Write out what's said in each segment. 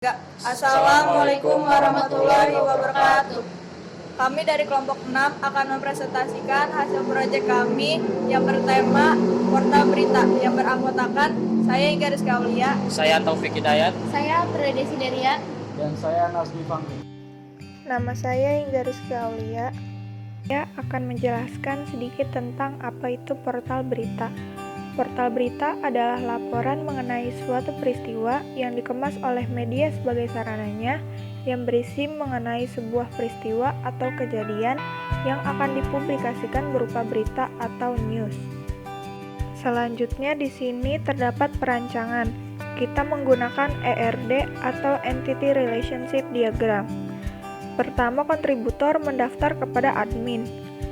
Assalamualaikum warahmatullahi wabarakatuh. Kami dari kelompok 6 akan mempresentasikan hasil proyek kami yang bertema Portal Berita yang beranggotakan saya Ingga Rizky Aulia, saya Taufik Hidayat, saya April Desideria, dan saya Nazmi Fahmi. Nama saya Ingga Rizky Aulia. Saya akan menjelaskan sedikit tentang apa itu portal berita. Portal berita adalah laporan mengenai suatu peristiwa yang dikemas oleh media sebagai sarananya, yang berisi mengenai sebuah peristiwa atau kejadian yang akan dipublikasikan berupa berita atau news. Selanjutnya di sini terdapat perancangan. Kita menggunakan ERD atau Entity Relationship Diagram. Pertama, kontributor mendaftar kepada admin.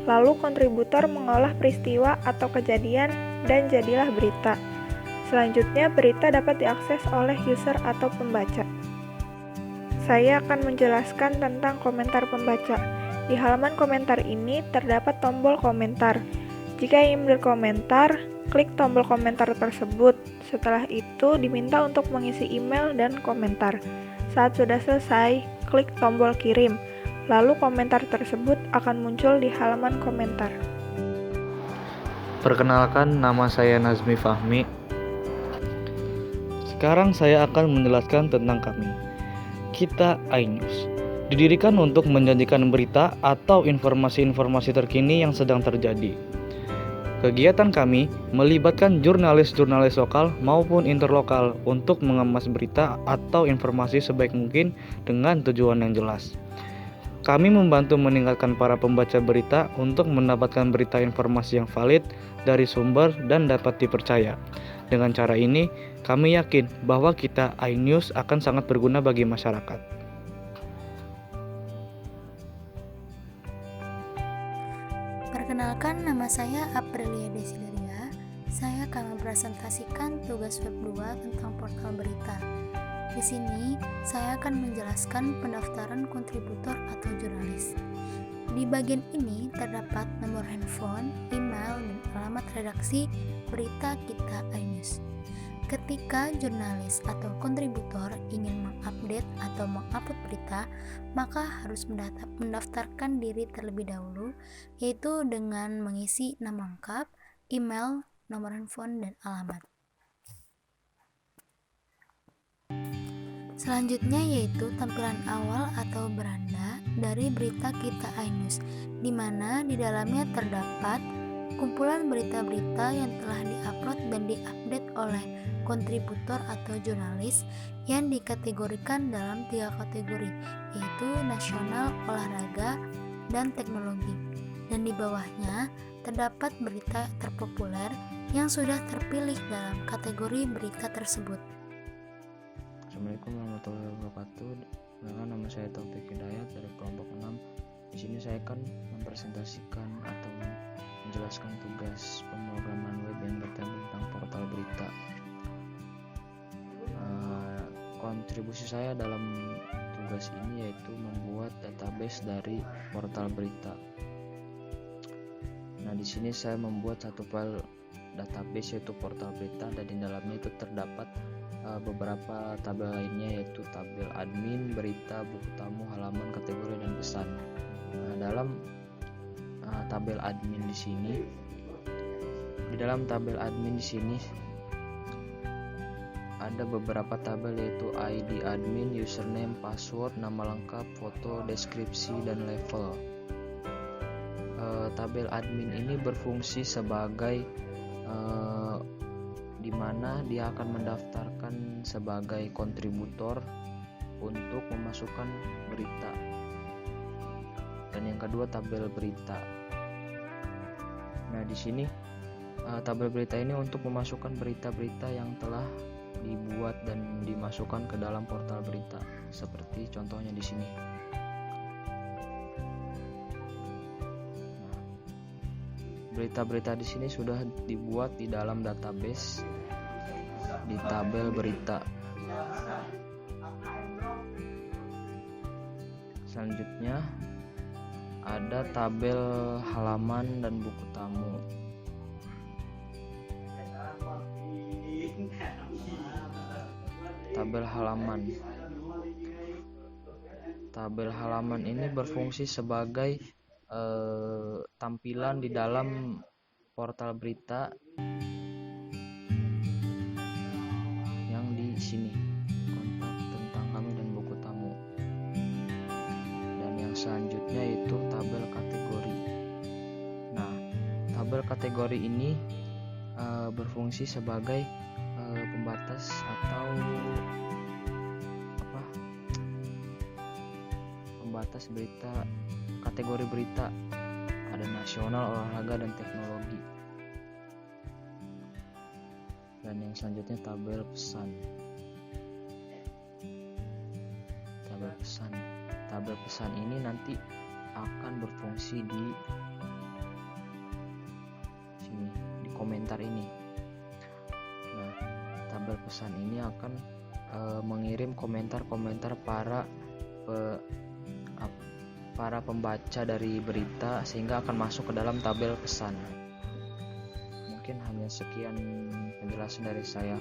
Lalu kontributor mengolah peristiwa atau kejadian dan jadilah berita. Selanjutnya berita dapat diakses oleh user atau pembaca. Saya akan menjelaskan tentang komentar pembaca. Di halaman komentar ini terdapat tombol komentar. Jika ingin berkomentar, klik tombol komentar tersebut. Setelah itu diminta untuk mengisi email dan komentar. Saat sudah selesai, klik tombol kirim. Lalu komentar tersebut akan muncul di halaman komentar. Perkenalkan, nama saya Nazmi Fahmi. Sekarang saya akan menjelaskan tentang kami. Kita iNews didirikan untuk menjanjikan berita atau informasi-informasi terkini yang sedang terjadi. Kegiatan kami melibatkan jurnalis-jurnalis lokal maupun interlokal untuk mengemas berita atau informasi sebaik mungkin dengan tujuan yang jelas. Kami membantu meningkatkan para pembaca berita untuk mendapatkan berita informasi yang valid dari sumber dan dapat dipercaya. Dengan cara ini, kami yakin bahwa kita iNews akan sangat berguna bagi masyarakat. Perkenalkan, nama saya Aprilia Desideria. Saya akan mempresentasikan tugas web 2 tentang portal berita. Di sini, saya akan menjelaskan pendaftaran kontributor atau jurnalis. Di bagian ini terdapat nomor handphone, email, dan alamat redaksi berita kita iNews. Ketika jurnalis atau kontributor ingin mengupdate atau mengupload berita, maka harus mendaftarkan diri terlebih dahulu, yaitu dengan mengisi nama lengkap, email, nomor handphone, dan alamat. Selanjutnya yaitu tampilan awal atau beranda dari berita kita iNews, di mana di dalamnya terdapat kumpulan berita-berita yang telah diupload dan diupdate oleh kontributor atau jurnalis yang dikategorikan dalam 3 kategori, yaitu nasional, olahraga, dan teknologi. Dan di bawahnya terdapat berita terpopuler yang sudah terpilih dalam kategori berita tersebut. Assalamualaikum warahmatullahi wabarakatuh. Nama saya Taufik Hidayat dari kelompok 6. Di sini saya akan mempresentasikan atau menjelaskan tugas pemrograman web yang bertema tentang portal berita. Kontribusi saya dalam tugas ini yaitu membuat database dari portal berita. Nah, di sini saya membuat satu file database yaitu portal berita, dan di dalamnya itu terdapat beberapa tabel lainnya, yaitu tabel admin, berita, buku tamu, halaman, kategori, dan pesan. Nah, dalam tabel admin di sini, ada beberapa tabel, yaitu ID admin, username, password, nama lengkap, foto, deskripsi, dan level. Tabel admin ini berfungsi sebagai di mana dia akan mendaftarkan sebagai kontributor untuk memasukkan berita. Dan yang kedua, tabel berita. Nah, di sini tabel berita ini untuk memasukkan berita-berita yang telah dibuat dan dimasukkan ke dalam portal berita, seperti contohnya di sini. Berita-berita di sini sudah dibuat di dalam database di tabel berita. Selanjutnya ada tabel halaman dan buku tamu. Tabel halaman tabel halaman ini berfungsi sebagai tampilan di dalam portal berita yang di sini, kontak tentang kami dan buku tamu. Dan yang selanjutnya itu tabel kategori. Nah, tabel kategori ini berfungsi sebagai pembatas atau pembatas berita, kategori berita. Ada nasional, olahraga, dan teknologi. Dan yang selanjutnya tabel pesan. Tabel pesan ini nanti akan berfungsi di sini, di komentar ini. Nah, tabel pesan ini akan mengirim komentar-komentar para pembaca dari berita sehingga akan masuk ke dalam tabel pesan. Mungkin hanya sekian penjelasan dari saya.